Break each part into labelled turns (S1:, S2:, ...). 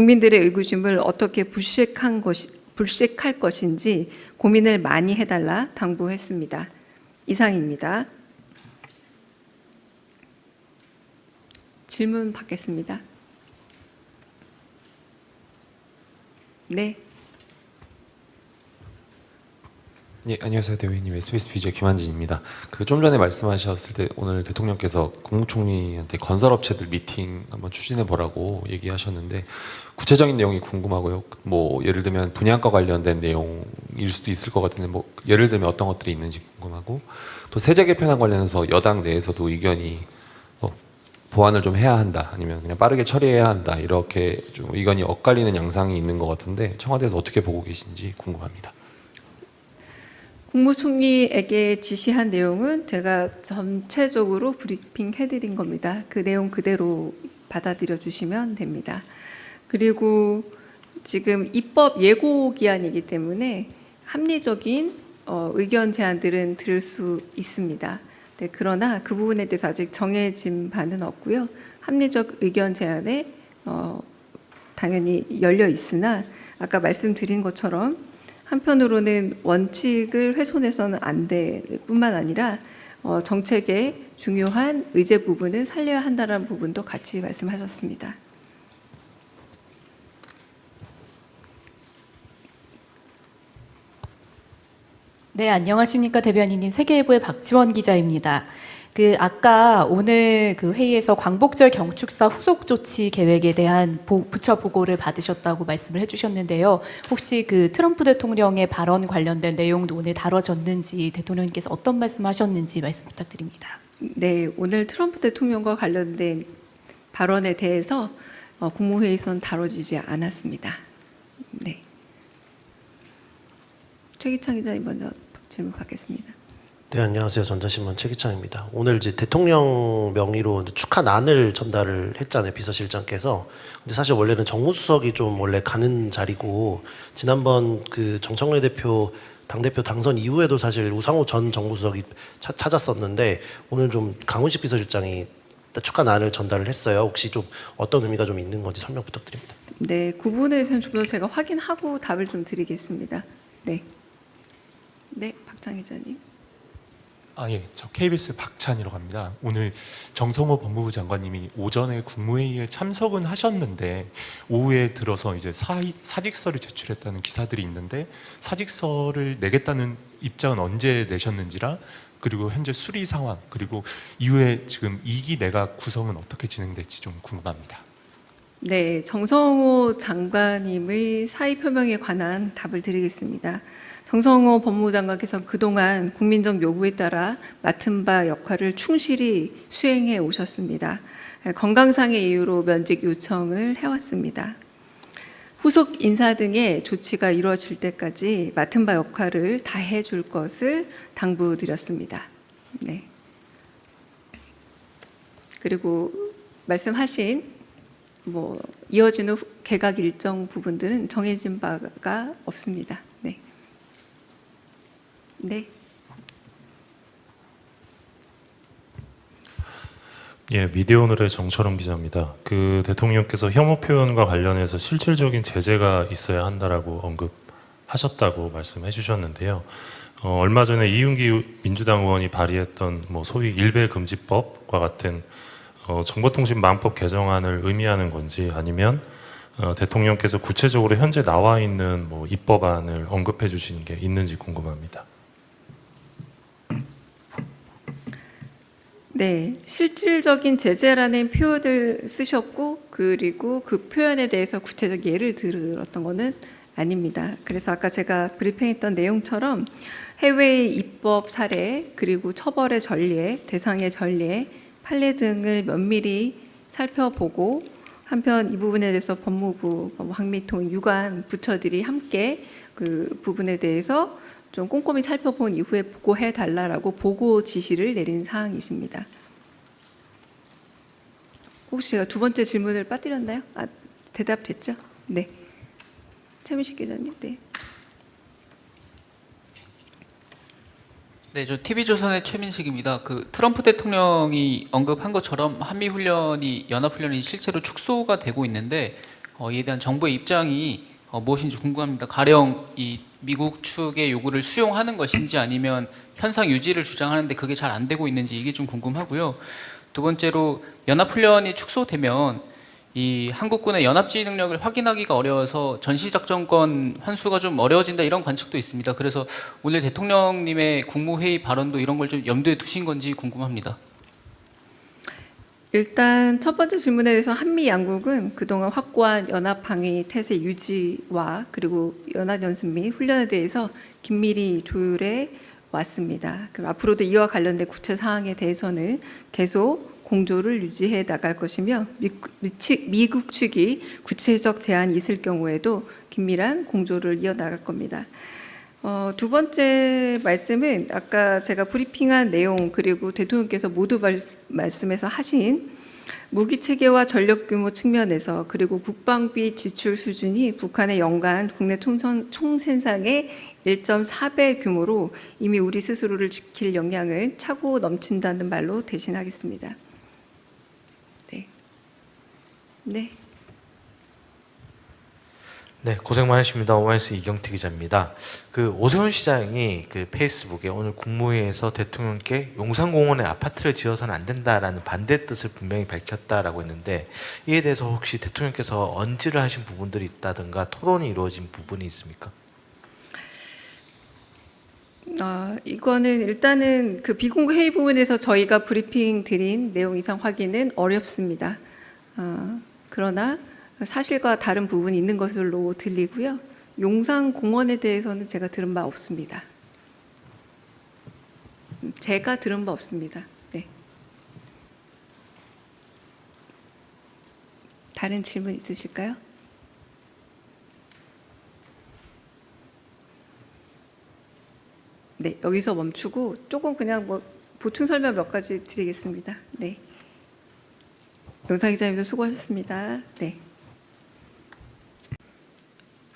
S1: 국민들의 의구심을 어떻게 불식할 것인지 고민을 많이 해달라 당부했습니다. 이상입니다. 질문 받겠습니다. 네.
S2: 예, 안녕하세요, 대변인님. SBS BJ 김한진입니다. 좀 전에 말씀하셨을 때 오늘 대통령께서 국무총리한테 건설업체들 미팅 한번 추진해 보라고 얘기하셨는데 구체적인 내용이 궁금하고요. 뭐 예를 들면 분양가 관련된 내용일 수도 있을 것 같은데 뭐 예를 들면 어떤 것들이 있는지 궁금하고 또 세제 개편안 관련해서 여당 내에서도 의견이 보완을 좀 해야 한다 아니면 그냥 빠르게 처리해야 한다 이렇게 좀 의견이 엇갈리는 양상이 있는 것 같은데 청와대에서 어떻게 보고 계신지 궁금합니다.
S1: 국무총리에게 지시한 내용은 제가 전체적으로 브리핑 해드린 겁니다. 그 내용 그대로 받아들여 주시면 됩니다. 그리고 지금 입법 예고 기한이기 때문에 합리적인 의견 제안들은 들을 수 있습니다. 네, 그러나 그 부분에 대해서 아직 정해진 바는 없고요. 합리적 의견 제안에 당연히 열려 있으나 아까 말씀드린 것처럼 한편으로는 원칙을 훼손해서는 안 될 뿐만 아니라 정책의 중요한 의제 부분은 살려야 한다는 부분도 같이 말씀하셨습니다.
S3: 네, 안녕하십니까 대변인님. 세계일보의 박지원 기자입니다. 아까 오늘 회의에서 광복절 경축사 후속 조치 계획에 대한 부처 보고를 받으셨다고 말씀을 해주셨는데요. 혹시 트럼프 대통령의 발언 관련된 내용도 오늘 다뤄졌는지 대통령님께서 어떤 말씀하셨는지 말씀 부탁드립니다.
S1: 네, 오늘 트럼프 대통령과 관련된 발언에 대해서 국무회의에서는 다뤄지지 않았습니다. 네. 최기창 기자님 먼저 질문 받겠습니다.
S4: 네, 안녕하세요. 전자신문 최기창입니다. 오늘 이제 대통령 명의로 축하난을 전달을 했잖아요, 비서실장께서. 근데 사실 원래는 정무수석이 좀 원래 가는 자리고, 지난번 정청래 대표 당대표 당선 이후에도 사실 우상호 전 정무수석이 찾았었는데 오늘 좀 강훈식 비서실장이 축하난을 전달을 했어요. 혹시 좀 어떤 의미가 좀 있는 건지 설명 부탁드립니다.
S1: 네, 그 부분에 대해서는 좀 더 제가 확인하고 답을 좀 드리겠습니다. 네, 네, 박장 기자님.
S5: 예, 저 KBS 박찬이라고 합니다. 오늘 정성호 법무부 장관님이 오전에 국무회의에 참석은 하셨는데 오후에 들어서 이제 사직서를 제출했다는 기사들이 있는데 사직서를 내겠다는 입장은 언제 내셨는지랑 그리고 현재 수리 상황 그리고 이후에 지금 2기 내각 구성은 어떻게 진행될지 좀 궁금합니다.
S1: 네, 정성호 장관님의 사의 표명에 관한 답을 드리겠습니다. 정성호 법무부 장관께서 그동안 국민적 요구에 따라 맡은 바 역할을 충실히 수행해 오셨습니다. 건강상의 이유로 면직 요청을 해왔습니다. 후속 인사 등의 조치가 이루어질 때까지 맡은 바 역할을 다해 줄 것을 당부드렸습니다. 네. 그리고 말씀하신 이어지는 개각 일정 부분들은 정해진 바가 없습니다. 네. 네.
S6: 예, 미디어오늘의 정철원 기자입니다. 대통령께서 혐오 표현과 관련해서 실질적인 제재가 있어야 한다라고 언급하셨다고 말씀해 주셨는데요. 얼마 전에 이윤기 민주당 의원이 발의했던 소위 일배금지법과 같은 정보통신망법 개정안을 의미하는 건지 아니면 대통령께서 구체적으로 현재 나와 있는 입법안을 언급해 주시는 게 있는지 궁금합니다.
S1: 네, 실질적인 제재라는 표현을 쓰셨고 그리고 그 표현에 대해서 구체적 예를 들었던 것은 아닙니다. 그래서 아까 제가 브리핑했던 내용처럼 해외의 입법 사례 그리고 처벌의 전례, 대상의 전례, 판례 등을 면밀히 살펴보고 한편 이 부분에 대해서 법무부, 환미통, 유관 부처들이 함께 그 부분에 대해서 좀 꼼꼼히 살펴본 이후에 보고해 달라라고 보고 지시를 내린 사항이십니다. 혹시 제가 두 번째 질문을 빠뜨렸나요? 대답됐죠? 네. 최민식 기자님. 네.
S7: 네, 저 TV조선의 최민식입니다. 트럼프 대통령이 언급한 것처럼 한미 훈련이 연합 훈련이 실제로 축소가 되고 있는데 이에 대한 정부의 입장이 무엇인지 궁금합니다. 가령 이 미국 측의 요구를 수용하는 것인지 아니면 현상 유지를 주장하는데 그게 잘 안 되고 있는지 이게 좀 궁금하고요. 두 번째로 연합훈련이 축소되면 이 한국군의 연합지휘 능력을 확인하기가 어려워서 전시작전권 환수가 좀 어려워진다 이런 관측도 있습니다. 그래서 오늘 대통령님의 국무회의 발언도 이런 걸 좀 염두에 두신 건지 궁금합니다.
S1: 일단 첫 번째 질문에 대해서 한미 양국은 그동안 확고한 연합 방위 태세 유지와 그리고 연합 연습 및 훈련에 대해서 긴밀히 조율해 왔습니다. 그럼 앞으로도 이와 관련된 구체 사항에 대해서는 계속 공조를 유지해 나갈 것이며 미국 측이 구체적 제안이 있을 경우에도 긴밀한 공조를 이어나갈 겁니다. 두 번째 말씀은 아까 제가 브리핑한 내용 그리고 대통령께서 모두 말씀에서 하신 무기 체계와 전력 규모 측면에서 그리고 국방비 지출 수준이 북한의 연간 국내 총생산의 1.4배 규모로 이미 우리 스스로를 지킬 역량을 차고 넘친다는 말로 대신하겠습니다. 네. 네.
S8: 네, 고생 많으십니다. 오마이뉴스 이경태 기자입니다. 오세훈 시장이 페이스북에 오늘 국무회의에서 대통령께 용산공원에 아파트를 지어서는 안 된다라는 반대 뜻을 분명히 밝혔다라고 했는데 이에 대해서 혹시 대통령께서 언지를 하신 부분들이 있다든가 토론이 이루어진 부분이 있습니까?
S1: 이거는 일단은 비공개 회의 부분에서 저희가 브리핑 드린 내용 이상 확인은 어렵습니다. 그러나 사실과 다른 부분이 있는 것으로 들리고요. 용산공원에 대해서는 제가 들은 바 없습니다. 제가 들은 바 없습니다. 네. 다른 질문 있으실까요? 네, 여기서 멈추고 조금 그냥 보충 설명 몇 가지 드리겠습니다. 네. 영상 기자님도 수고하셨습니다. 네.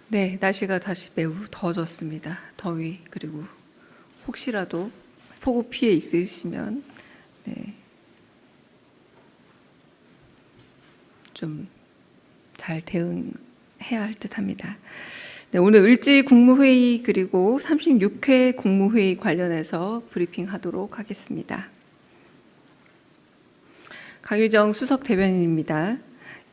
S1: 네, 날씨가 다시 매우 더워졌습니다. 더위 그리고 혹시라도 폭우 피해 있으시면 좀 잘 대응해야 할 듯합니다. 네, 오늘 을지 국무회의 그리고 36회 국무회의 관련해서 브리핑하도록 하겠습니다. 강유정 수석 대변인입니다.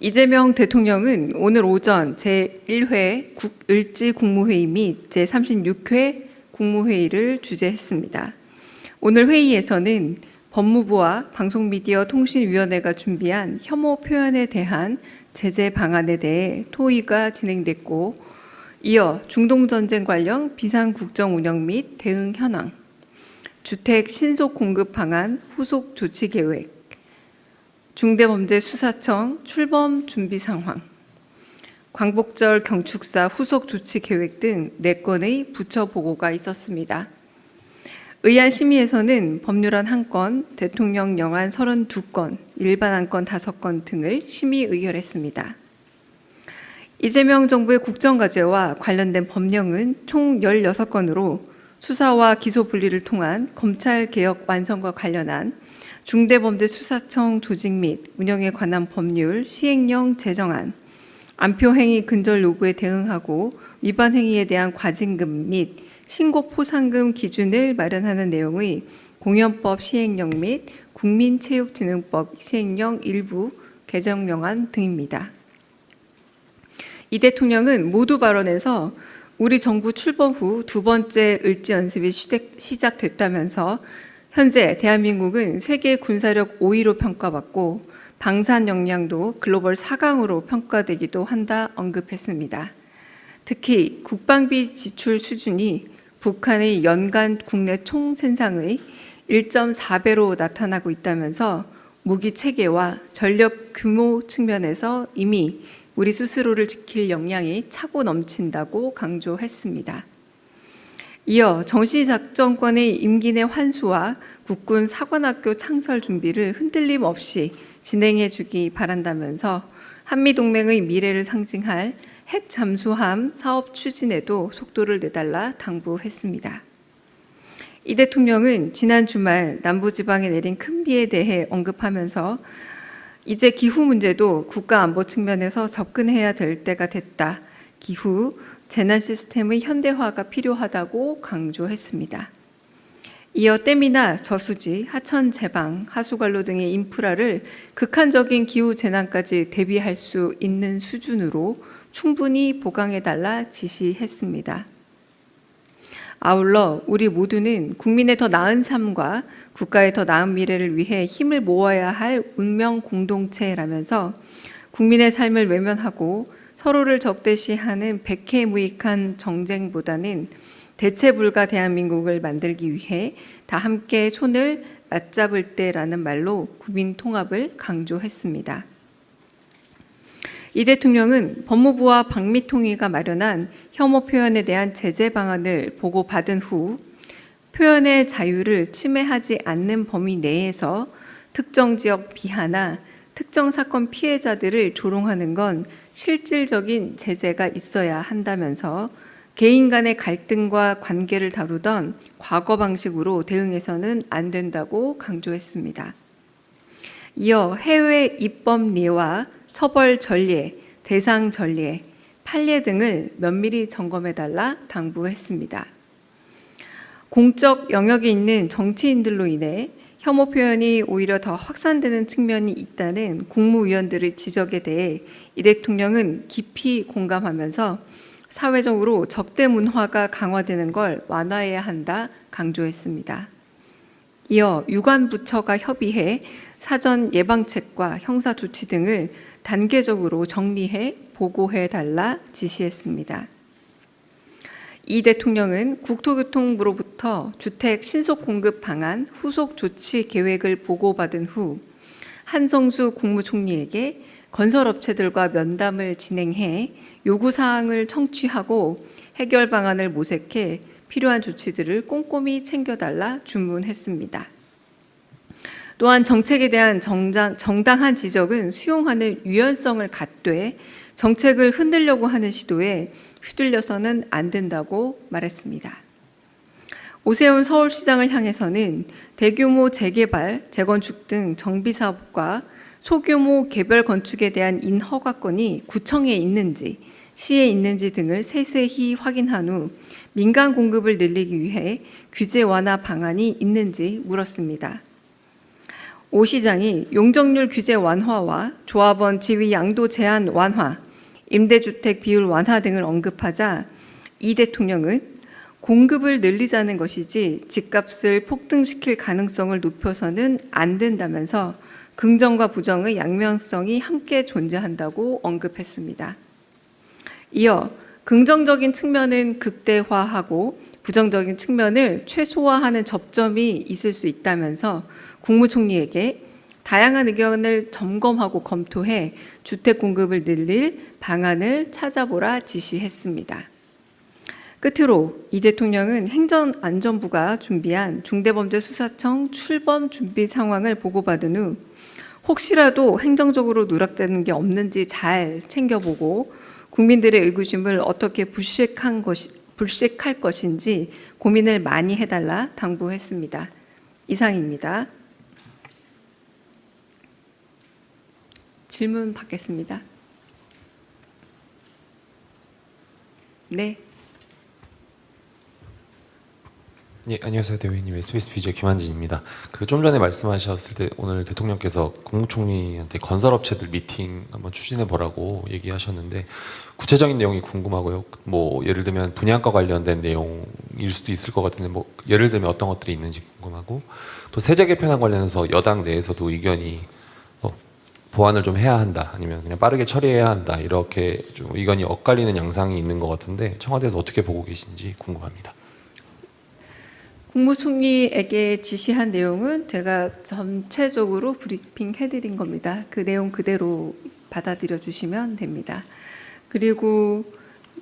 S1: 이재명 대통령은 오늘 오전 제1회 을지 국무회의 및 제36회 국무회의를 주재했습니다. 오늘 회의에서는 법무부와 방송미디어통신위원회가 준비한 혐오 표현에 대한 제재 방안에 대해 토의가 진행됐고 이어 중동전쟁 관련 비상국정 운영 및 대응 현황, 주택 신속 공급 방안 후속 조치 계획, 중대범죄수사청 출범 준비 상황, 광복절 경축사 후속 조치 계획 등 4건의 부처 보고가 있었습니다. 의안 심의에서는 법률안 1건, 대통령 영안 32건, 일반 안건 5건 등을 심의 의결했습니다. 이재명 정부의 국정과제와 관련된 법령은 총 16건으로 수사와 기소 분리를 통한 검찰개혁 완성과 관련한 중대범죄수사청 조직 및 운영에 관한 법률 시행령 제정안, 안표행위 근절 요구에 대응하고 위반 행위에 대한 과징금 및 신고 포상금 기준을 마련하는 내용의 공연법 시행령 및 국민체육진흥법 시행령 일부 개정령안 등입니다. 이 대통령은 모두 발언에서 우리 정부 출범 후 두 번째 을지 연습이 시작됐다면서 현재 대한민국은 세계 군사력 5위로 평가받고 방산 역량도 글로벌 4강으로 평가되기도 한다 언급했습니다. 특히 국방비 지출 수준이 북한의 연간 국내 총생산의 1.4배로 나타나고 있다면서 무기 체계와 전력 규모 측면에서 이미 우리 스스로를 지킬 역량이 차고 넘친다고 강조했습니다. 이어 정시작전권의 임기 내 환수와 국군 사관학교 창설 준비를 흔들림 없이 진행해 주기 바란다면서 한미동맹의 미래를 상징할 핵 잠수함 사업 추진에도 속도를 내달라 당부했습니다. 이 대통령은 지난 주말 남부지방에 내린 큰 비에 대해 언급하면서 이제 기후 문제도 국가 안보 측면에서 접근해야 될 때가 됐다. 기후 재난 시스템의 현대화가 필요하다고 강조했습니다. 이어 댐이나 저수지, 하천 제방, 하수관로 등의 인프라를 극한적인 기후 재난까지 대비할 수 있는 수준으로 충분히 보강해달라 지시했습니다. 아울러 우리 모두는 국민의 더 나은 삶과 국가의 더 나은 미래를 위해 힘을 모아야 할 운명 공동체라면서 국민의 삶을 외면하고 서로를 적대시하는 백해무익한 정쟁보다는 대체 불가 대한민국을 만들기 위해 다 함께 손을 맞잡을 때라는 말로 국민 통합을 강조했습니다. 이 대통령은 법무부와 방미통위가 마련한 혐오 표현에 대한 제재 방안을 보고받은 후 표현의 자유를 침해하지 않는 범위 내에서 특정 지역 비하나 특정 사건 피해자들을 조롱하는 건 실질적인 제재가 있어야 한다면서 개인 간의 갈등과 관계를 다루던 과거 방식으로 대응해서는 안 된다고 강조했습니다. 이어 해외 입법례와 처벌 전례, 대상 전례, 판례 등을 면밀히 점검해달라 당부했습니다. 공적 영역에 있는 정치인들로 인해 혐오 표현이 오히려 더 확산되는 측면이 있다는 국무위원들의 지적에 대해 이 대통령은 깊이 공감하면서 사회적으로 적대 문화가 강화되는 걸 완화해야 한다 강조했습니다. 이어 유관부처가 협의해 사전 예방책과 형사 조치 등을 단계적으로 정리해 보고해 달라 지시했습니다. 이 대통령은 국토교통부로부터 주택 신속 공급 방안 후속 조치 계획을 보고받은 후 한성수 국무총리에게 건설업체들과 면담을 진행해 요구사항을 청취하고 해결 방안을 모색해 필요한 조치들을 꼼꼼히 챙겨달라 주문했습니다. 또한 정책에 대한 정당한 지적은 수용하는 유연성을 갖되 정책을 흔들려고 하는 시도에 휘둘려서는 안 된다고 말했습니다. 오세훈 서울시장을 향해서는 대규모 재개발, 재건축 등 정비사업과 소규모 개별 건축에 대한 인허가권이 구청에 있는지, 시에 있는지 등을 세세히 확인한 후 민간 공급을 늘리기 위해 규제 완화 방안이 있는지 물었습니다. 오 시장이 용적률 규제 완화와 조합원 지위 양도 제한 완화, 임대주택 비율 완화 등을 언급하자 이 대통령은 공급을 늘리자는 것이지 집값을 폭등시킬 가능성을 높여서는 안 된다면서 긍정과 부정의 양면성이 함께 존재한다고 언급했습니다. 이어 긍정적인 측면은 극대화하고 부정적인 측면을 최소화하는 접점이 있을 수 있다면서 국무총리에게 다양한 의견을 점검하고 검토해 주택 공급을 늘릴 방안을 찾아보라 지시했습니다. 끝으로 이 대통령은 행정안전부가 준비한 중대범죄수사청 출범 준비 상황을 보고받은 후 혹시라도 행정적으로 누락되는 게 없는지 잘 챙겨보고 국민들의 의구심을 어떻게 불식할 것인지 고민을 많이 해달라 당부했습니다. 이상입니다. 질문 받겠습니다. 네.
S2: 예, 안녕하세요, 대변인님. SBS BJ 김한진입니다. 좀 전에 말씀하셨을 때 오늘 대통령께서 국무총리한테 건설업체들 미팅 한번 추진해 보라고 얘기하셨는데 구체적인 내용이 궁금하고요. 뭐 예를 들면 분양가 관련된 내용일 수도 있을 것 같은데 뭐 예를 들면 어떤 것들이 있는지 궁금하고 또 세제 개편안 관련해서 여당 내에서도 의견이 보완을 좀 해야 한다 아니면 그냥 빠르게 처리해야 한다 이렇게 좀 의견이 엇갈리는 양상이 있는 것 같은데 청와대에서 어떻게 보고 계신지 궁금합니다.
S1: 국무총리에게 지시한 내용은 제가 전체적으로 브리핑 해드린 겁니다. 그 내용 그대로 받아들여 주시면 됩니다. 그리고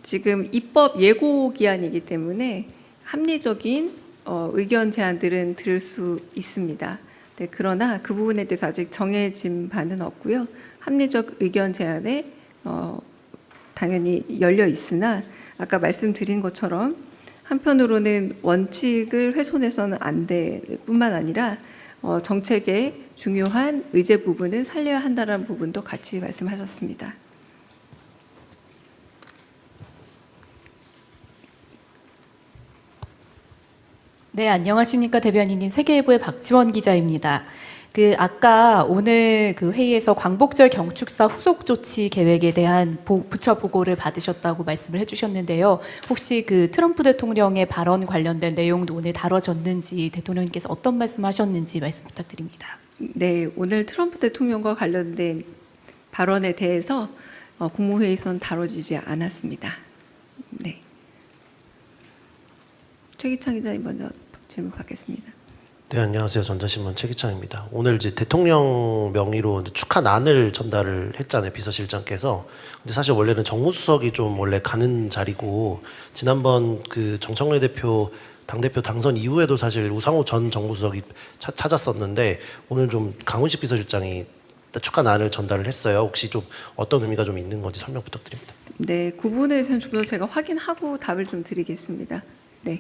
S1: 지금 입법 예고 기한이기 때문에 합리적인 의견 제안들은 들을 수 있습니다. 네, 그러나 그 부분에 대해서 아직 정해진 바는 없고요. 합리적 의견 제안에 당연히 열려 있으나 아까 말씀드린 것처럼 한편으로는 원칙을 훼손해서는 안 될 뿐만 아니라 정책의 중요한 의제 부분을 살려야 한다는 부분도 같이 말씀하셨습니다.
S3: 네, 안녕하십니까 대변인님. 세계일보의 박지원 기자입니다. 아까 오늘 회의에서 광복절 경축사 후속 조치 계획에 대한 부처 보고를 받으셨다고 말씀을 해주셨는데요. 혹시 트럼프 대통령의 발언 관련된 내용도 오늘 다뤄졌는지, 대통령님께서 어떤 말씀하셨는지 말씀 부탁드립니다.
S1: 네, 오늘 트럼프 대통령과 관련된 발언에 대해서 국무회의에서는 다뤄지지 않았습니다. 네. 최기창 기자님 먼저 질문 받겠습니다.
S4: 네, 안녕하세요. 전자신문 최기창입니다. 오늘 이제 대통령 명의로 축하난을 전달을 했잖아요, 비서실장께서. 근데 사실 원래는 정무수석이 좀 원래 가는 자리고, 지난번 정청래 대표 당대표 당선 이후에도 사실 우상호 전 정무수석이 찾았었는데, 오늘 좀 강훈식 비서실장이 축하난을 전달을 했어요. 혹시 좀 어떤 의미가 좀 있는 건지 설명 부탁드립니다.
S1: 네, 그 부분에 대해서는 좀 더 제가 확인하고 답을 좀 드리겠습니다. 네.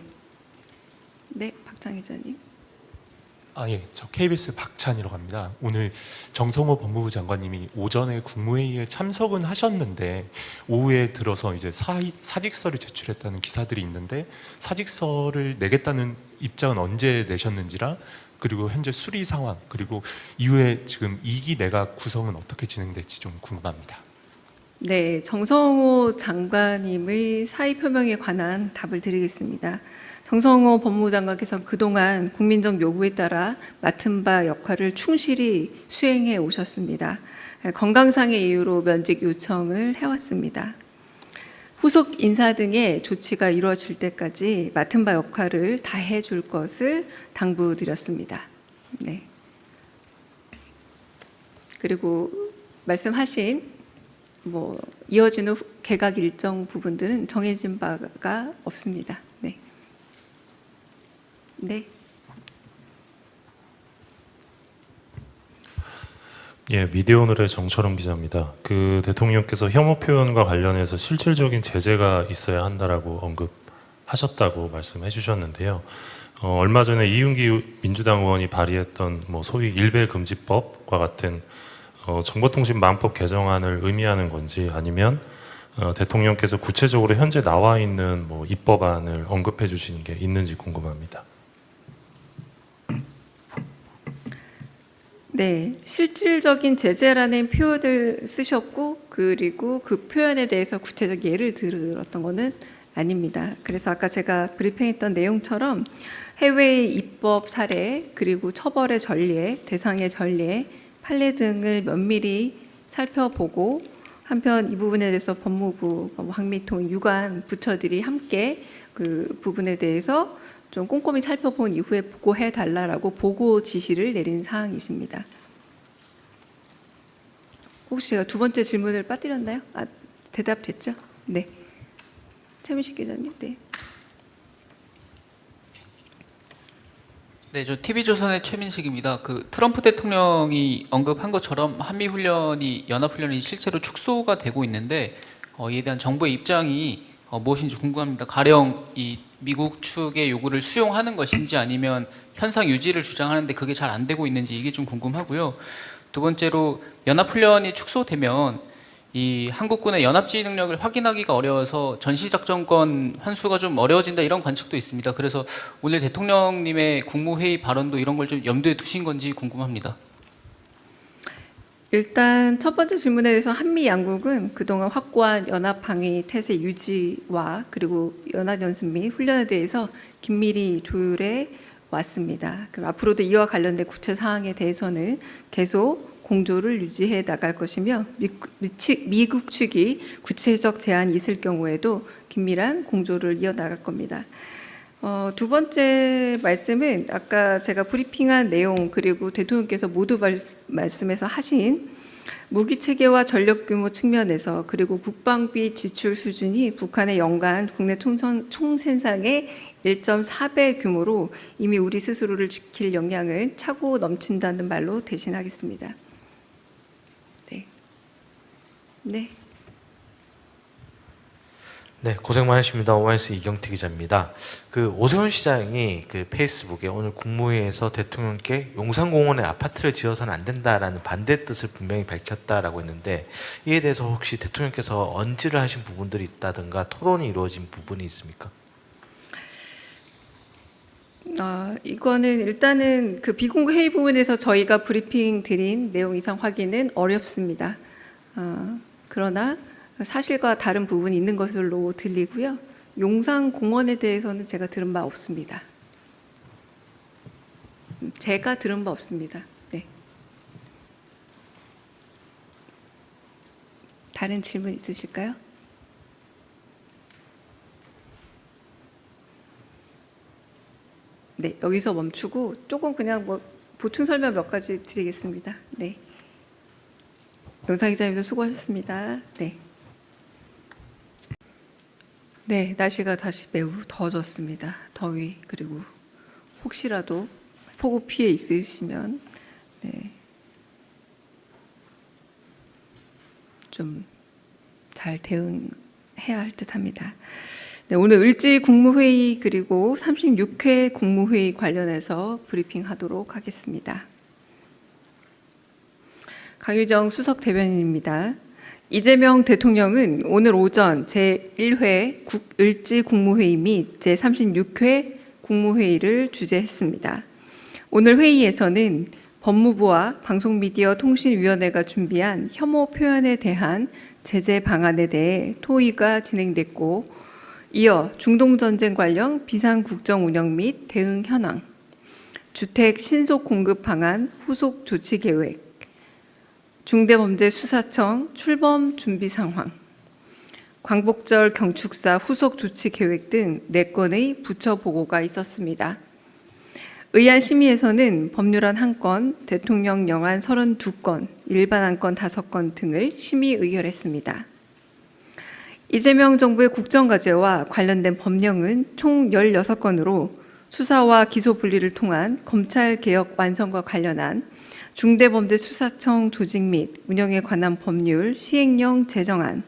S1: 네, 박장 기자님.
S5: 예, 저 KBS 박찬이라고 합니다. 오늘 정성호 법무부 장관님이 오전에 국무회의에 참석은 하셨는데 오후에 들어서 이제 사직서를 제출했다는 기사들이 있는데, 사직서를 내겠다는 입장은 언제 내셨는지랑, 그리고 현재 수리 상황, 그리고 이후에 지금 2기 내각 구성은 어떻게 진행될지 좀 궁금합니다.
S1: 네, 정성호 장관님의 사의 표명에 관한 답을 드리겠습니다. 정성호 법무부 장관께서 그동안 국민적 요구에 따라 맡은 바 역할을 충실히 수행해 오셨습니다. 건강상의 이유로 면직 요청을 해왔습니다. 후속 인사 등의 조치가 이루어질 때까지 맡은 바 역할을 다해 줄 것을 당부드렸습니다. 네. 그리고 말씀하신 이어지는 개각 일정 부분들은 정해진 바가 없습니다. 네. 네.
S6: 예, 미디어오늘의 정철원 기자입니다. 대통령께서 혐오 표현과 관련해서 실질적인 제재가 있어야 한다라고 언급하셨다고 말씀해 주셨는데요. 얼마 전에 이윤기 민주당 의원이 발의했던 소위 일배금지법과 같은 정보통신망법 개정안을 의미하는 건지, 아니면 대통령께서 구체적으로 현재 나와 있는 입법안을 언급해 주시는 게 있는지 궁금합니다.
S1: 네, 실질적인 제재라는 표현을 쓰셨고, 그리고 그 표현에 대해서 구체적 예를 들었던 것은 아닙니다. 그래서 아까 제가 브리핑했던 내용처럼 해외의 입법 사례, 그리고 처벌의 전례, 대상의 전례, 판례 등을 면밀히 살펴보고, 한편 이 부분에 대해서 법무부, 환미통, 유관 부처들이 함께 그 부분에 대해서 좀 꼼꼼히 살펴본 이후에 보고해 달라라고 보고 지시를 내린 사항이십니다. 혹시 제가 두 번째 질문을 빠뜨렸나요? 대답됐죠? 네. 최민식 기자님. 네.
S7: 네, 저 TV조선의 최민식입니다. 트럼프 대통령이 언급한 것처럼 한미훈련이, 연합훈련이 실제로 축소가 되고 있는데 이에 대한 정부의 입장이 무엇인지 궁금합니다. 가령 이 미국 측의 요구를 수용하는 것인지, 아니면 현상 유지를 주장하는데 그게 잘 안 되고 있는지, 이게 좀 궁금하고요. 두 번째로 연합훈련이 축소되면 이 한국군의 연합지휘 능력을 확인하기가 어려워서 전시작전권 환수가 좀 어려워진다, 이런 관측도 있습니다. 그래서 오늘 대통령님의 국무회의 발언도 이런 걸 좀 염두에 두신 건지 궁금합니다.
S1: 일단 첫 번째 질문에 대해서 한미 양국은 그동안 확고한 연합 방위 태세 유지와 그리고 연합 연습 및 훈련에 대해서 긴밀히 조율해 왔습니다. 그럼 앞으로도 이와 관련된 구체 사항에 대해서는 계속 공조를 유지해 나갈 것이며, 미국 측이 구체적 제안이 있을 경우에도 긴밀한 공조를 이어나갈 겁니다. 두 번째 말씀은 아까 제가 브리핑한 내용, 그리고 대통령께서 모두 말씀에서 하신 무기 체계와 전력 규모 측면에서, 그리고 국방비 지출 수준이 북한의 연간 국내 총생산의 1.4배 규모로 이미 우리 스스로를 지킬 역량은 차고 넘친다는 말로 대신하겠습니다. 네. 네.
S8: 네, 고생 많으십니다. 오마이뉴스 이경태 기자입니다. 그 오세훈 시장이 그 페이스북에 오늘 국무회의에서 대통령께 용산공원에 아파트를 지어서는 안 된다라는 반대 뜻을 분명히 밝혔다라고 했는데 이에 대해서 혹시 대통령께서 언지를 하신 부분들이 있다든가 토론이 이루어진 부분이 있습니까?
S1: 이거는 일단은 그 비공개 회의 부분에서 저희가 브리핑 드린 내용 이상 확인은 어렵습니다. 그러나 사실과 다른 부분이 있는 것으로 들리고요. 용산공원에 대해서는 제가 들은 바 없습니다. 제가 들은 바 없습니다. 네. 다른 질문 있으실까요? 네, 여기서 멈추고 조금 그냥 뭐 보충 설명 몇 가지 드리겠습니다. 네. 영상 기자님도 수고하셨습니다. 네. 네, 날씨가 다시 매우 더워졌습니다. 더위 그리고 혹시라도 폭우 피해 있으시면 네. 좀 잘 대응해야 할 듯합니다. 네, 오늘 을지 국무회의 그리고 36회 국무회의 관련해서 브리핑하도록 하겠습니다. 강유정 수석 대변인입니다. 이재명 대통령은 오늘 오전 제1회 을지 국무회의 및 제36회 국무회의를 주재했습니다. 오늘 회의에서는 법무부와 방송미디어통신위원회가 준비한 혐오 표현에 대한 제재 방안에 대해 토의가 진행됐고 이어 중동전쟁 관련 비상국정 운영 및 대응 현황, 주택 신속 공급 방안 후속 조치 계획, 중대범죄수사청 출범 준비 상황, 광복절 경축사 후속 조치 계획 등 4건의 부처 보고가 있었습니다. 의안 심의에서는 법률안 1건, 대통령 영안 32건, 일반 안건 5건 등을 심의 의결했습니다. 이재명 정부의 국정과제와 관련된 법령은 총 16건으로 수사와 기소 분리를 통한 검찰개혁 완성과 관련한 중대범죄수사청 조직 및 운영에 관한 법률 시행령 제정안,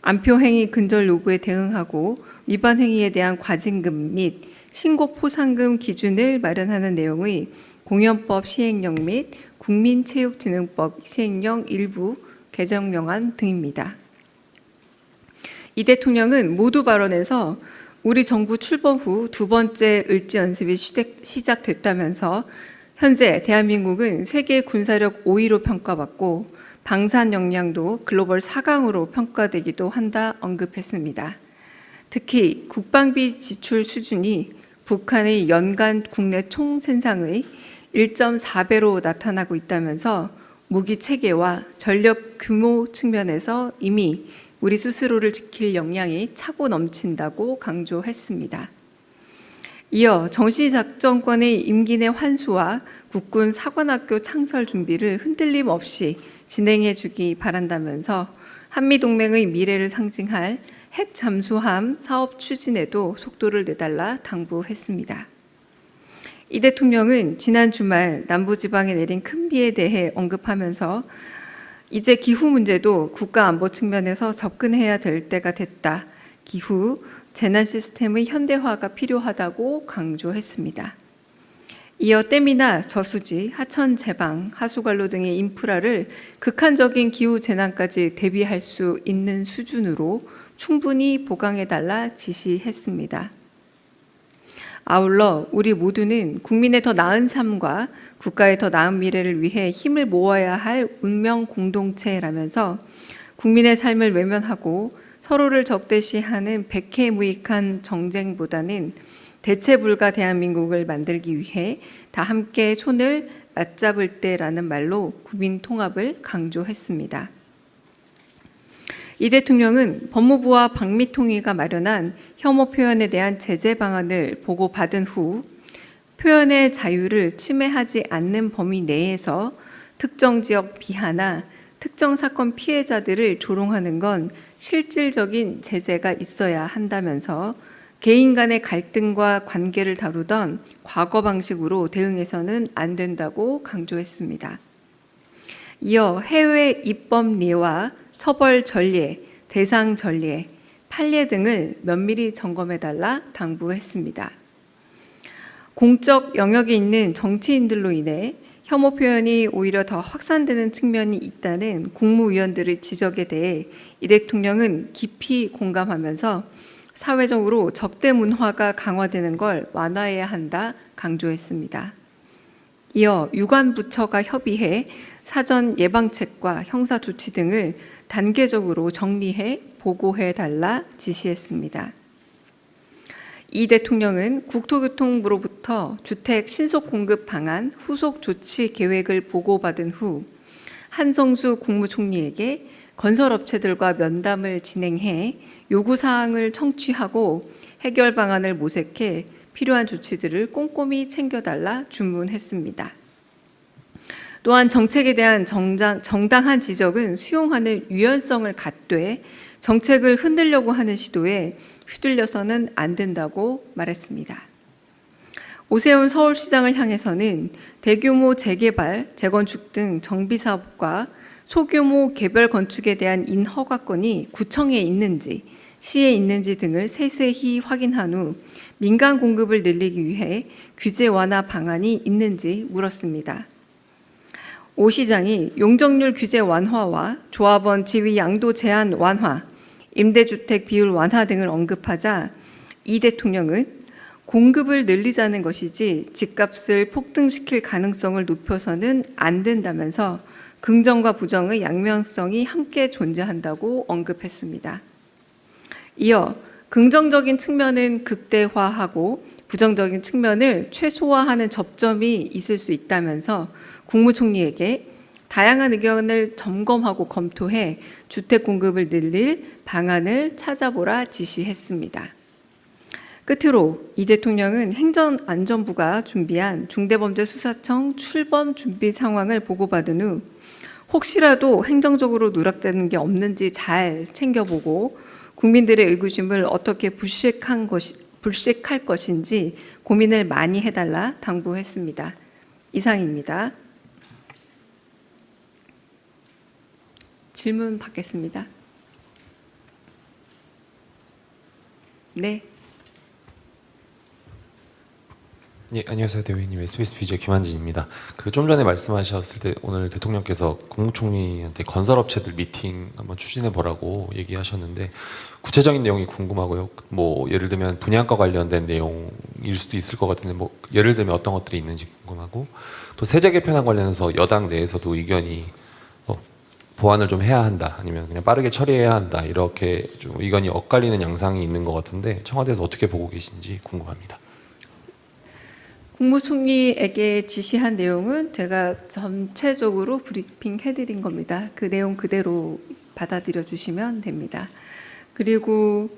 S1: 안표행위 근절 요구에 대응하고 위반 행위에 대한 과징금 및 신고 포상금 기준을 마련하는 내용의 공연법 시행령 및 국민체육진흥법 시행령 일부 개정령안 등입니다. 이 대통령은 모두 발언에서 우리 정부 출범 후 두 번째 을지 연습이 시작됐다면서 현재 대한민국은 세계 군사력 5위로 평가받고 방산 역량도 글로벌 4강으로 평가되기도 한다 언급했습니다. 특히 국방비 지출 수준이 북한의 연간 국내 총생산의 1.4배로 나타나고 있다면서 무기 체계와 전력 규모 측면에서 이미 우리 스스로를 지킬 역량이 차고 넘친다고 강조했습니다. 이어 정시작전권의 임기 내 환수와 국군 사관학교 창설 준비를 흔들림 없이 진행해 주기 바란다면서 한미동맹의 미래를 상징할 핵 잠수함 사업 추진에도 속도를 내달라 당부했습니다. 이 대통령은 지난 주말 남부지방에 내린 큰 비에 대해 언급하면서 이제 기후 문제도 국가 안보 측면에서 접근해야 될 때가 됐다. 기후 재난 시스템의 현대화가 필요하다고 강조했습니다. 이어 댐이나 저수지, 하천 제방, 하수관로 등의 인프라를 극한적인 기후 재난까지 대비할 수 있는 수준으로 충분히 보강해달라 지시했습니다. 아울러 우리 모두는 국민의 더 나은 삶과 국가의 더 나은 미래를 위해 힘을 모아야 할 운명 공동체라면서 국민의 삶을 외면하고 서로를 적대시하는 백해무익한 정쟁보다는 대체 불가 대한민국을 만들기 위해 다 함께 손을 맞잡을 때라는 말로 국민 통합을 강조했습니다. 이 대통령은 법무부와 방미통위가 마련한 혐오 표현에 대한 제재 방안을 보고받은 후 표현의 자유를 침해하지 않는 범위 내에서 특정 지역 비하나 특정 사건 피해자들을 조롱하는 건 실질적인 제재가 있어야 한다면서 개인 간의 갈등과 관계를 다루던 과거 방식으로 대응해서는 안 된다고 강조했습니다. 이어 해외 입법례와 처벌 전례, 대상 전례, 판례 등을 면밀히 점검해달라 당부했습니다. 공적 영역에 있는 정치인들로 인해 혐오 표현이 오히려 더 확산되는 측면이 있다는 국무위원들의 지적에 대해 이 대통령은 깊이 공감하면서 사회적으로 적대 문화가 강화되는 걸 완화해야 한다 강조했습니다. 이어 유관 부처가 협의해 사전 예방책과 형사 조치 등을 단계적으로 정리해 보고해 달라 지시했습니다. 이 대통령은 국토교통부로부터 주택 신속 공급 방안 후속 조치 계획을 보고받은 후 한성수 국무총리에게 건설업체들과 면담을 진행해 요구사항을 청취하고 해결 방안을 모색해 필요한 조치들을 꼼꼼히 챙겨달라 주문했습니다. 또한 정책에 대한 정당한 지적은 수용하는 유연성을 갖되 정책을 흔들려고 하는 시도에 휘둘려서는 안 된다고 말했습니다. 오세훈 서울시장을 향해서는 대규모 재개발, 재건축 등 정비사업과 소규모 개별 건축에 대한 인허가권이 구청에 있는지 시에 있는지 등을 세세히 확인한 후 민간 공급을 늘리기 위해 규제 완화 방안이 있는지 물었습니다. 오 시장이 용적률 규제 완화와 조합원 지위 양도 제한 완화, 임대주택 비율 완화 등을 언급하자 이 대통령은 공급을 늘리자는 것이지 집값을 폭등시킬 가능성을 높여서는 안 된다면서 긍정과 부정의 양면성이 함께 존재한다고 언급했습니다. 이어 긍정적인 측면은 극대화하고 부정적인 측면을 최소화하는 접점이 있을 수 있다면서 국무총리에게 다양한 의견을 점검하고 검토해 주택 공급을 늘릴 방안을 찾아보라 지시했습니다. 끝으로 이 대통령은 행정안전부가 준비한 중대범죄수사청 출범 준비 상황을 보고받은 후 혹시라도 행정적으로 누락되는 게 없는지 잘 챙겨보고 국민들의 의구심을 어떻게 불식할 것인지 고민을 많이 해달라 당부했습니다. 이상입니다. 질문 받겠습니다. 네.
S2: 예, 안녕하세요, 대변인님. SBS BJ 김한진입니다. 좀 전에 말씀하셨을 때 오늘 대통령께서 국무총리한테 건설업체들 미팅 한번 추진해 보라고 얘기하셨는데 구체적인 내용이 궁금하고요. 뭐 예를 들면 분양가 관련된 내용일 수도 있을 것 같은데 뭐 예를 들면 어떤 것들이 있는지 궁금하고 또 세제 개편안 관련해서 여당 내에서도 의견이 보완을 좀 해야 한다 아니면 그냥 빠르게 처리해야 한다 이렇게 좀 의견이 엇갈리는 양상이 있는 것 같은데 청와대에서 어떻게 보고 계신지 궁금합니다.
S1: 국무총리에게 지시한 내용은 제가 전체적으로 브리핑 해드린 겁니다. 그 내용 그대로 받아들여 주시면 됩니다. 그리고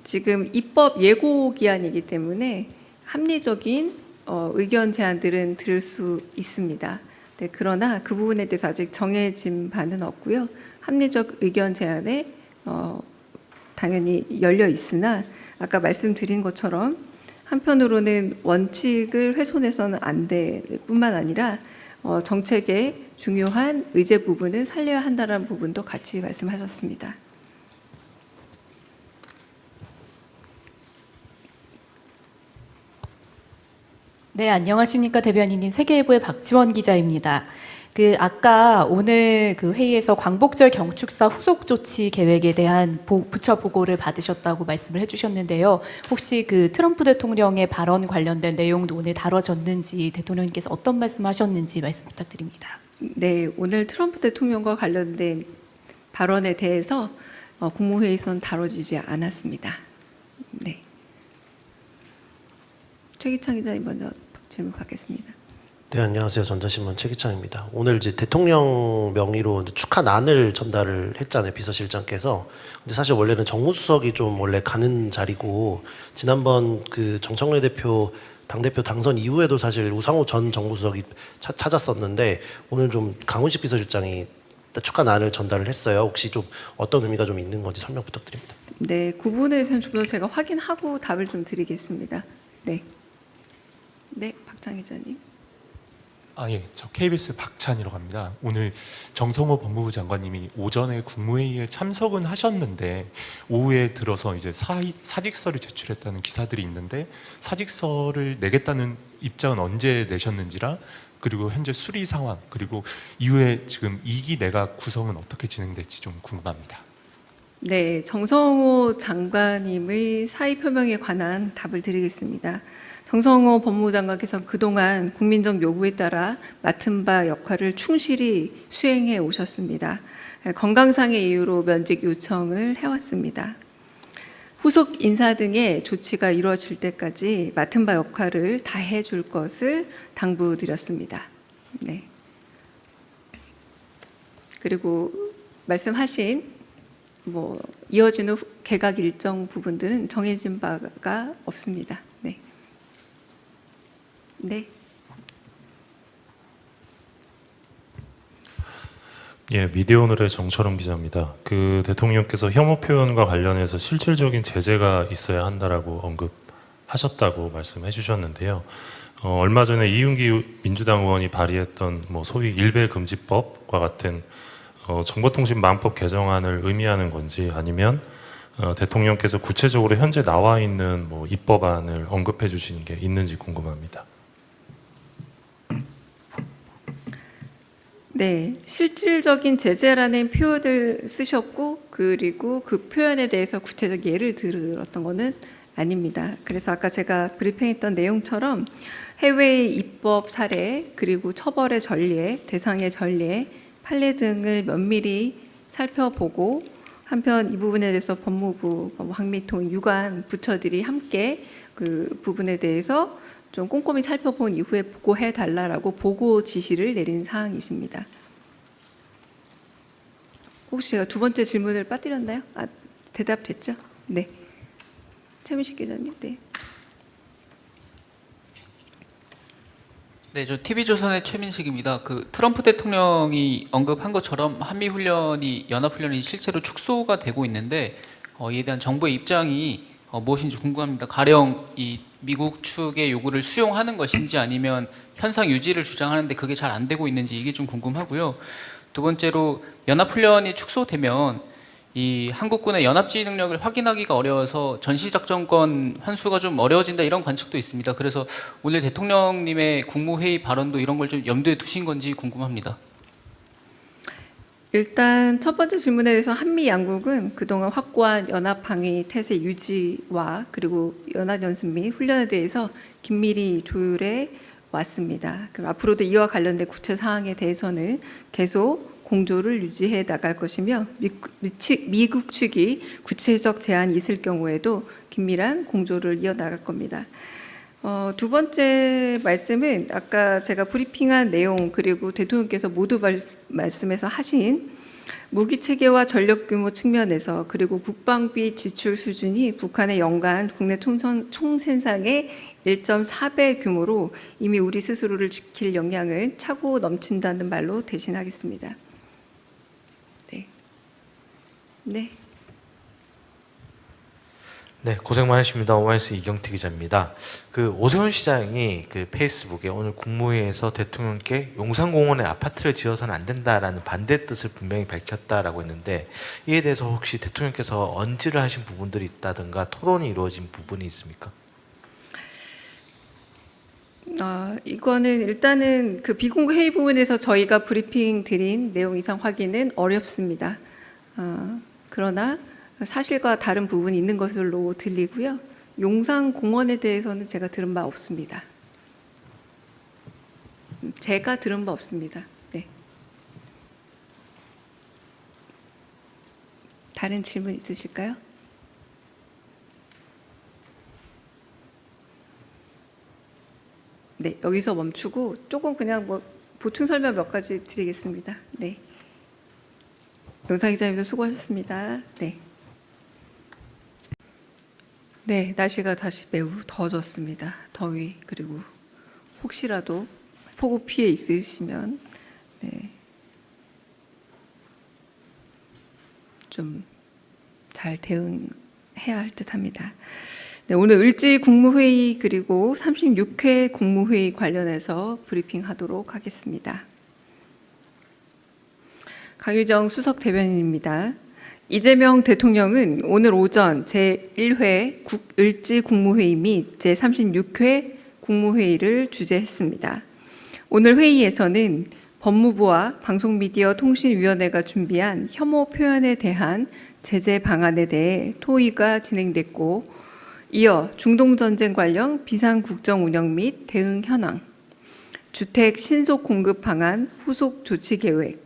S1: 지금 입법 예고 기한이기 때문에 합리적인 의견 제안들은 들을 수 있습니다. 네, 그러나 그 부분에 대해서 아직 정해진 바는 없고요. 합리적 의견 제안에 당연히 열려 있으나 아까 말씀드린 것처럼 한편으로는 원칙을 훼손해서는 안 될 뿐만 아니라 정책의 중요한 의제 부분을 살려야 한다는 부분도 같이 말씀하셨습니다.
S3: 네, 안녕하십니까 대변인님. 세계일보의 박지원 기자입니다. 아까 오늘 회의에서 광복절 경축사 후속 조치 계획에 대한 부처 보고를 받으셨다고 말씀을 해주셨는데요. 혹시 트럼프 대통령의 발언 관련된 내용도 오늘 다뤄졌는지 대통령님께서 어떤 말씀하셨는지 말씀 부탁드립니다.
S1: 네, 오늘 트럼프 대통령과 관련된 발언에 대해서 국무회의에서는 다뤄지지 않았습니다. 네. 최기창 기자님 먼저 질문 받겠습니다.
S4: 네, 안녕하세요. 전자신문 최기창입니다. 오늘 이제 대통령 명의로 축하난을 전달을 했잖아요, 비서실장께서. 근데 사실 원래는 정무수석이 좀 원래 가는 자리고, 지난번 정청래 대표 당대표 당선 이후에도 사실 우상호 전 정무수석이 찾았었는데 오늘 좀 강훈식 비서실장이 축하난을 전달을 했어요. 혹시 좀 어떤 의미가 좀 있는 건지 설명 부탁드립니다.
S1: 네, 그 부분에 대해서는 좀 더 제가 확인하고 답을 좀 드리겠습니다. 네, 네, 박장 기자님.
S5: 예, 저 KBS 박찬이라고 합니다. 오늘 정성호 법무부 장관님이 오전에 국무회의에 참석은 하셨는데 오후에 들어서 이제 사직서를 제출했다는 기사들이 있는데 사직서를 내겠다는 입장은 언제 내셨는지랑 그리고 현재 수리 상황 그리고 이후에 지금 2기 내각 구성은 어떻게 진행될지 좀 궁금합니다.
S1: 네, 정성호 장관님의 사의 표명에 관한 답을 드리겠습니다. 정성호 법무부 장관께서 그동안 국민적 요구에 따라 맡은 바 역할을 충실히 수행해 오셨습니다. 건강상의 이유로 면직 요청을 해왔습니다. 후속 인사 등의 조치가 이루어질 때까지 맡은 바 역할을 다해 줄 것을 당부드렸습니다. 네. 그리고 말씀하신 이어지는 개각 일정 부분들은 정해진 바가 없습니다. 네. 네.
S6: 예, 미디어오늘의 정철원 기자입니다. 그 대통령께서 혐오 표현과 관련해서 실질적인 제재가 있어야 한다라고 언급하셨다고 말씀해 주셨는데요. 얼마 전에 이윤기 민주당 의원이 발의했던 소위 일배금지법과 같은 정보통신망법 개정안을 의미하는 건지 아니면 대통령께서 구체적으로 현재 나와 있는 입법안을 언급해 주시는 게 있는지 궁금합니다.
S1: 네, 실질적인 제재라는 표현을 쓰셨고 그리고 그 표현에 대해서 구체적 예를 들었던 것은 아닙니다. 그래서 아까 제가 브리핑했던 내용처럼 해외의 입법 사례 그리고 처벌의 전례, 대상의 전례, 판례 등을 면밀히 살펴보고 한편 이 부분에 대해서 법무부, 환미통, 유관 부처들이 함께 그 부분에 대해서 좀 꼼꼼히 살펴본 이후에 보고해 달라라고 보고 지시를 내린 사항이십니다. 혹시 제가 두 번째 질문을 빠뜨렸나요? 대답됐죠? 네. 최민식 기자님, 네.
S7: 네, 저 TV조선의 최민식입니다. 그 트럼프 대통령이 언급한 것처럼 한미 훈련이 연합 훈련이 실제로 축소가 되고 있는데 이에 대한 정부의 입장이 무엇인지 궁금합니다. 가령 이 미국 측의 요구를 수용하는 것인지 아니면 현상 유지를 주장하는데 그게 잘 안 되고 있는지 이게 좀 궁금하고요. 두 번째로 연합훈련이 축소되면 이 한국군의 연합지휘 능력을 확인하기가 어려워서 전시작전권 환수가 좀 어려워진다 이런 관측도 있습니다. 그래서 오늘 대통령님의 국무회의 발언도 이런 걸 좀 염두에 두신 건지 궁금합니다.
S1: 일단 첫 번째 질문에 대해서 한미 양국은 그동안 확고한 연합 방위 태세 유지와 그리고 연합 연습 및 훈련에 대해서 긴밀히 조율해 왔습니다. 그럼 앞으로도 이와 관련된 구체 사항에 대해서는 계속 공조를 유지해 나갈 것이며 미국 측이 구체적 제안이 있을 경우에도 긴밀한 공조를 이어나갈 겁니다. 두 번째 말씀은 아까 제가 브리핑한 내용 그리고 대통령께서 모두 말씀에서 하신 무기 체계와 전력 규모 측면에서 그리고 국방비 지출 수준이 북한의 연간 국내 총생산의 1.4배 규모로 이미 우리 스스로를 지킬 역량은 차고 넘친다는 말로 대신하겠습니다. 네. 네.
S8: 네, 고생 많으십니다. 오마이뉴스 이경태 기자입니다. 그 오세훈 시장이 그 페이스북에 오늘 국무회의에서 대통령께 용산공원에 아파트를 지어서는 안 된다라는 반대 뜻을 분명히 밝혔다라고 했는데 이에 대해서 혹시 대통령께서 언지를 하신 부분들이 있다든가 토론이 이루어진 부분이 있습니까?
S1: 이거는 일단은 그 비공개 회의 부분에서 저희가 브리핑 드린 내용 이상 확인은 어렵습니다. 그러나 사실과 다른 부분이 있는 것으로 들리고요. 용산공원에 대해서는 제가 들은 바 없습니다. 제가 들은 바 없습니다. 네. 다른 질문 있으실까요? 네, 여기서 멈추고 조금 그냥 보충 설명 몇 가지 드리겠습니다. 네. 영상 기자님도 수고하셨습니다. 네. 네, 날씨가 다시 매우 더워졌습니다. 더위 그리고 혹시라도 폭우 피해 있으시면 좀 잘 대응해야 할 듯합니다. 네, 오늘 을지 국무회의 그리고 36회 국무회의 관련해서 브리핑하도록 하겠습니다. 강유정 수석 대변인입니다. 이재명 대통령은 오늘 오전 제1회 을지 국무회의 및 제36회 국무회의를 주재했습니다. 오늘 회의에서는 법무부와 방송미디어통신위원회가 준비한 혐오 표현에 대한 제재 방안에 대해 토의가 진행됐고, 이어 중동전쟁 관련 비상국정 운영 및 대응 현황, 주택 신속 공급 방안 후속 조치 계획,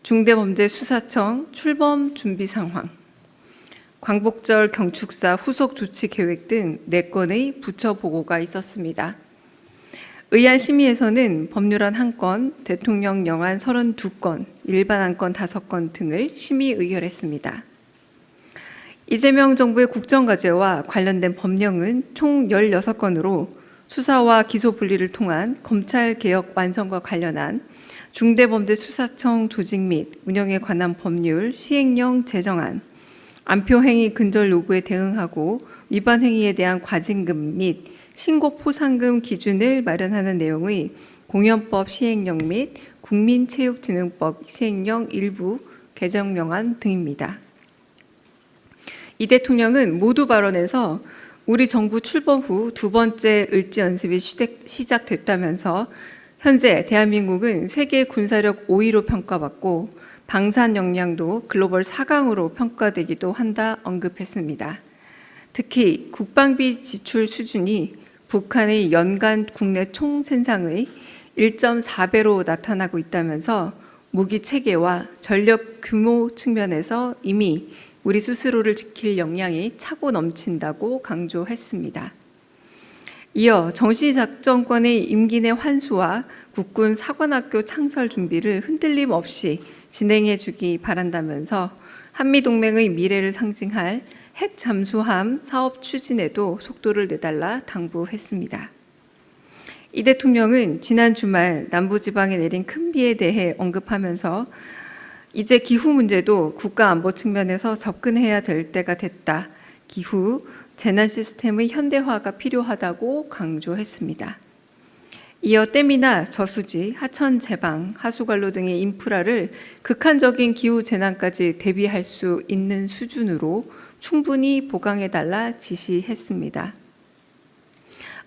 S1: 중대범죄수사청 출범 준비 상황, 광복절 경축사 후속 조치 계획 등 4건의 부처 보고가 있었습니다. 의안 심의에서는 법률안 1건, 대통령 영안 32건, 일반 안건 5건 등을 심의 의결했습니다. 이재명 정부의 국정과제와 관련된 법령은 총 16건으로 수사와 기소 분리를 통한 검찰개혁 완성과 관련한 중대범죄수사청 조직 및 운영에 관한 법률 시행령 제정안, 안표행위 근절 요구에 대응하고 위반 행위에 대한 과징금 및 신고 포상금 기준을 마련하는 내용의 공연법 시행령 및 국민체육진흥법 시행령 일부 개정령안 등입니다. 이 대통령은 모두 발언에서 우리 정부 출범 후 2번째 을지 연습이 시작됐다면서 현재 대한민국은 세계 군사력 5위로 평가받고 방산 역량도 글로벌 4강으로 평가되기도 한다 언급했습니다. 특히 국방비 지출 수준이 북한의 연간 국내 총생산의 1.4배로 나타나고 있다면서 무기 체계와 전력 규모 측면에서 이미 우리 스스로를 지킬 역량이 차고 넘친다고 강조했습니다. 이어 정시작전권의 임기 내 환수와 국군 사관학교 창설 준비를 흔들림 없이 진행해 주기 바란다면서 한미동맹의 미래를 상징할 핵 잠수함 사업 추진에도 속도를 내달라 당부했습니다. 이 대통령은 지난 주말 남부지방에 내린 큰 비에 대해 언급하면서 이제 기후 문제도 국가 안보 측면에서 접근해야 될 때가 됐다. 기후 재난 시스템의 현대화가 필요하다고 강조했습니다. 이어 댐이나 저수지, 하천 제방, 하수관로 등의 인프라를 극한적인 기후 재난까지 대비할 수 있는 수준으로 충분히 보강해달라 지시했습니다.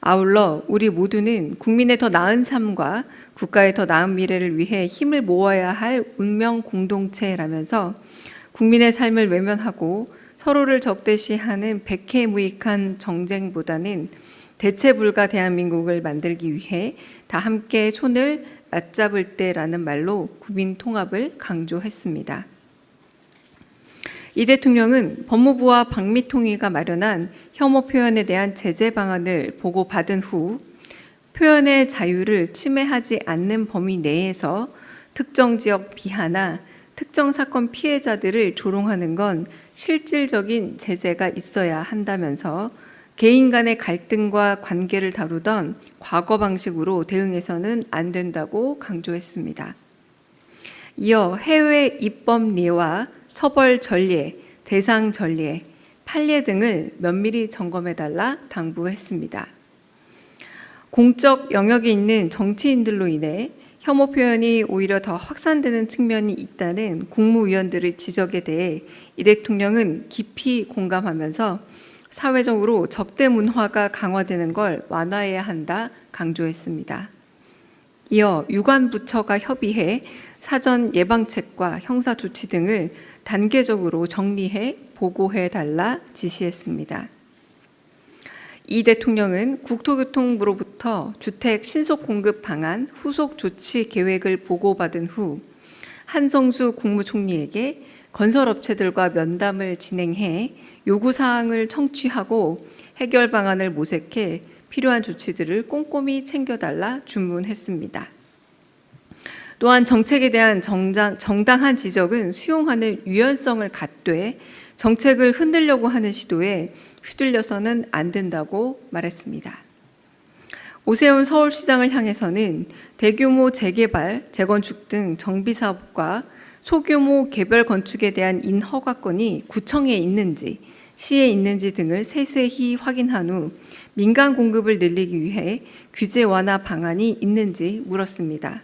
S1: 아울러 우리 모두는 국민의 더 나은 삶과 국가의 더 나은 미래를 위해 힘을 모아야 할 운명 공동체라면서 국민의 삶을 외면하고 서로를 적대시하는 백해무익한 정쟁보다는 대체 불가 대한민국을 만들기 위해 다 함께 손을 맞잡을 때라는 말로 국민 통합을 강조했습니다. 이 대통령은 법무부와 방미통위가 마련한 혐오 표현에 대한 제재 방안을 보고받은 후 표현의 자유를 침해하지 않는 범위 내에서 특정 지역 비하나 특정 사건 피해자들을 조롱하는 건 실질적인 제재가 있어야 한다면서 개인 간의 갈등과 관계를 다루던 과거 방식으로 대응해서는 안 된다고 강조했습니다. 이어 해외 입법례와 처벌 전례, 대상 전례, 판례 등을 면밀히 점검해달라 당부했습니다. 공적 영역에 있는 정치인들로 인해 혐오 표현이 오히려 더 확산되는 측면이 있다는 국무위원들의 지적에 대해 이 대통령은 깊이 공감하면서 사회적으로 적대 문화가 강화되는 걸 완화해야 한다 강조했습니다. 이어 유관 부처가 협의해 사전 예방책과 형사 조치 등을 단계적으로 정리해 보고해 달라 지시했습니다. 이 대통령은 국토교통부로부터 주택 신속 공급 방안 후속 조치 계획을 보고받은 후 한성수 국무총리에게 건설업체들과 면담을 진행해 요구사항을 청취하고 해결 방안을 모색해 필요한 조치들을 꼼꼼히 챙겨달라 주문했습니다. 또한 정책에 대한 정당한 지적은 수용하는 유연성을 갖되 정책을 흔들려고 하는 시도에 휘둘려서는 안 된다고 말했습니다. 오세훈 서울시장을 향해서는 대규모 재개발, 재건축 등 정비사업과 소규모 개별 건축에 대한 인허가권이 구청에 있는지 시에 있는지 등을 세세히 확인한 후 민간 공급을 늘리기 위해 규제 완화 방안이 있는지 물었습니다.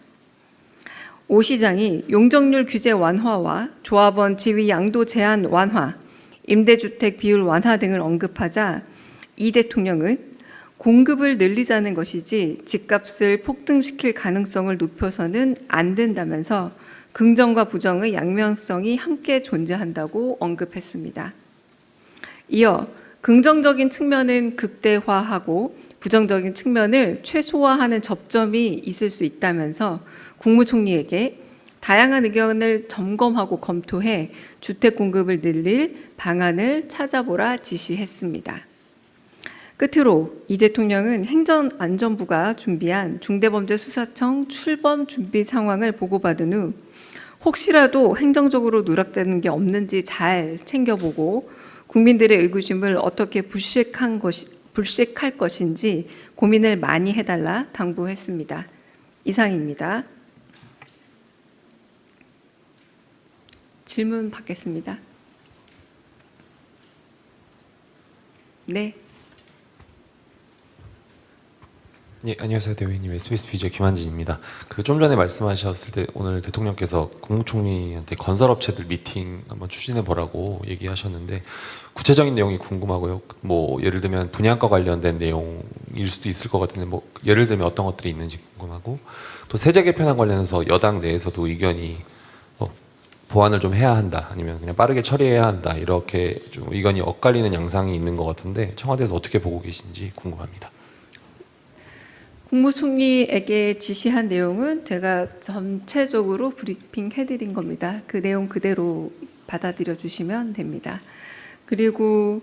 S1: 오 시장이 용적률 규제 완화와 조합원 지위 양도 제한 완화, 임대주택 비율 완화 등을 언급하자 이 대통령은 공급을 늘리자는 것이지 집값을 폭등시킬 가능성을 높여서는 안 된다면서 긍정과 부정의 양면성이 함께 존재한다고 언급했습니다. 이어 긍정적인 측면은 극대화하고 부정적인 측면을 최소화하는 접점이 있을 수 있다면서 국무총리에게 다양한 의견을 점검하고 검토해 주택 공급을 늘릴 방안을 찾아보라 지시했습니다. 끝으로 이 대통령은 행정안전부가 준비한 중대범죄수사청 출범 준비 상황을 보고받은 후 혹시라도 행정적으로 누락되는 게 없는지 잘 챙겨보고 국민들의 의구심을 어떻게 불식할 것인지 고민을 많이 해달라 당부했습니다. 이상입니다. 질문 받겠습니다. 네.
S2: 예, 안녕하세요, 대변인님. SBS BJ 김한진입니다. 그 좀 전에 말씀하셨을 때 오늘 대통령께서 국무총리한테 건설업체들 미팅 한번 추진해 보라고 얘기하셨는데 구체적인 내용이 궁금하고요. 뭐 예를 들면 분양가 관련된 내용일 수도 있을 것 같은데 뭐 예를 들면 어떤 것들이 있는지 궁금하고 또 세제 개편안 관련해서 여당 내에서도 의견이 보완을 좀 해야 한다 아니면 그냥 빠르게 처리해야 한다 이렇게 좀 의견이 엇갈리는 양상이 있는 것 같은데 청와대에서 어떻게 보고 계신지 궁금합니다.
S1: 국무총리에게 지시한 내용은 제가 전체적으로 브리핑 해드린 겁니다. 그 내용 그대로 받아들여 주시면 됩니다. 그리고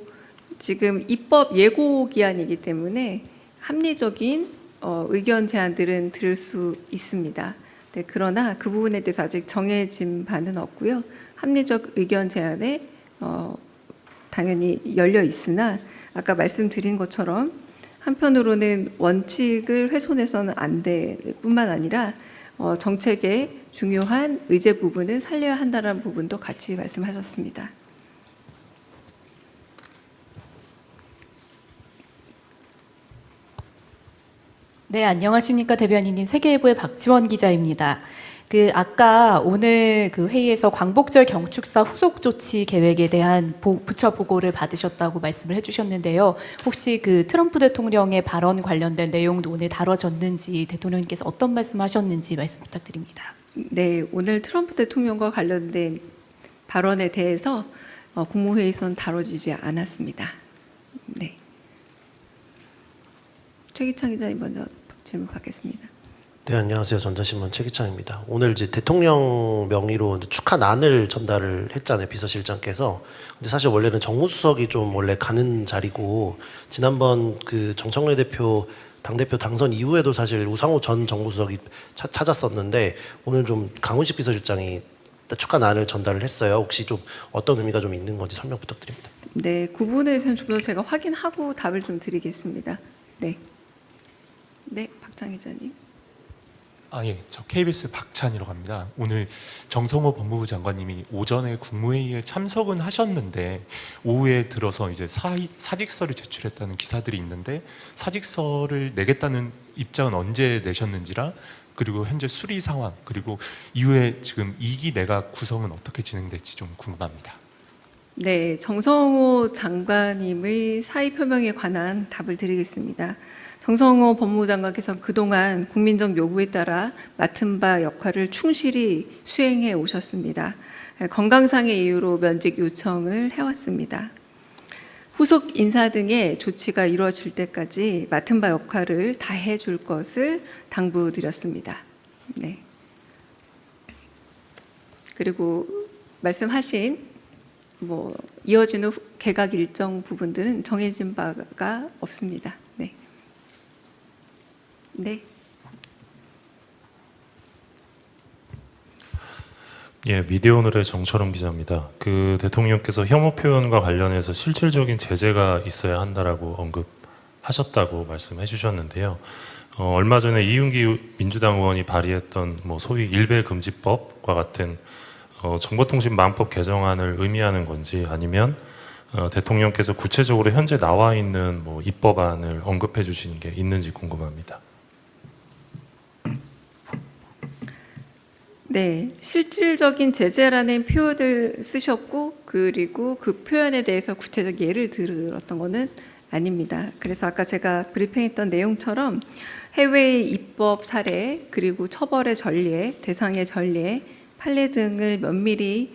S1: 지금 입법 예고 기한이기 때문에 합리적인 의견 제안들은 들을 수 있습니다. 네, 그러나 그 부분에 대해서 아직 정해진 바는 없고요. 합리적 의견 제안에 당연히 열려 있으나 아까 말씀드린 것처럼 한편으로는 원칙을 훼손해서는 안 될 뿐만 아니라 정책의 중요한 의제 부분을 살려야 한다는 부분도 같이 말씀하셨습니다.
S3: 네, 안녕하십니까 대변인님. 세계일보의 박지원 기자입니다. 아까 오늘 회의에서 광복절 경축사 후속 조치 계획에 대한 부처 보고를 받으셨다고 말씀을 해주셨는데요. 혹시 트럼프 대통령의 발언 관련된 내용도 오늘 다뤄졌는지 대통령님께서 어떤 말씀하셨는지 말씀 부탁드립니다.
S1: 네, 오늘 트럼프 대통령과 관련된 발언에 대해서 국무회의에서는 다뤄지지 않았습니다. 네. 최기창 기자님 먼저 질문 받겠습니다.
S4: 네, 안녕하세요. 전자신문 최기창입니다. 오늘 이제 대통령 명의로 축하난을 전달을 했잖아요, 비서실장께서. 근데 사실 원래는 정무수석이 좀 원래 가는 자리고, 지난번 정청래 대표 당대표 당선 이후에도 사실 우상호 전 정무수석이 찾았었는데 오늘 좀 강훈식 비서실장이 축하난을 전달을 했어요. 혹시 좀 어떤 의미가 좀 있는 건지 설명 부탁드립니다.
S1: 네, 그 부분에 대해서는 좀 더 제가 확인하고 답을 좀 드리겠습니다. 네, 네, 박찬 기자님.
S5: 예, 저 KBS 박찬이라고 합니다. 오늘 정성호 법무부 장관님이 오전에 국무회의에 참석은 하셨는데 오후에 들어서 이제 사직서를 제출했다는 기사들이 있는데 사직서를 내겠다는 입장은 언제 내셨는지랑 그리고 현재 수리 상황 그리고 이후에 지금 2기 내각 구성은 어떻게 진행될지 좀 궁금합니다.
S1: 네, 정성호 장관님의 사의 표명에 관한 답을 드리겠습니다. 정성호 법무부 장관께서 그동안 국민적 요구에 따라 맡은 바 역할을 충실히 수행해 오셨습니다. 건강상의 이유로 면직 요청을 해왔습니다. 후속 인사 등의 조치가 이루어질 때까지 맡은 바 역할을 다해 줄 것을 당부드렸습니다. 네. 그리고 말씀하신 이어지는 개각 일정 부분들은 정해진 바가 없습니다. 네. 네.
S6: 예, 미디어오늘의 정철웅 기자입니다. 대통령께서 혐오 표현과 관련해서 실질적인 제재가 있어야 한다라고 언급하셨다고 말씀해 주셨는데요. 얼마 전에 이윤기 민주당 의원이 발의했던 소위 일배금지법과 같은 정보통신망법 개정안을 의미하는 건지 아니면 대통령께서 구체적으로 현재 나와 있는 뭐 입법안을 언급해 주시는 게 있는지 궁금합니다.
S1: 네, 실질적인 제재라는 표현을 쓰셨고 그리고 그 표현에 대해서 구체적 예를 들었던 거는 아닙니다. 그래서 아까 제가 브리핑했던 내용처럼 해외의 입법 사례 그리고 처벌의 전례, 대상의 전례, 판례 등을 면밀히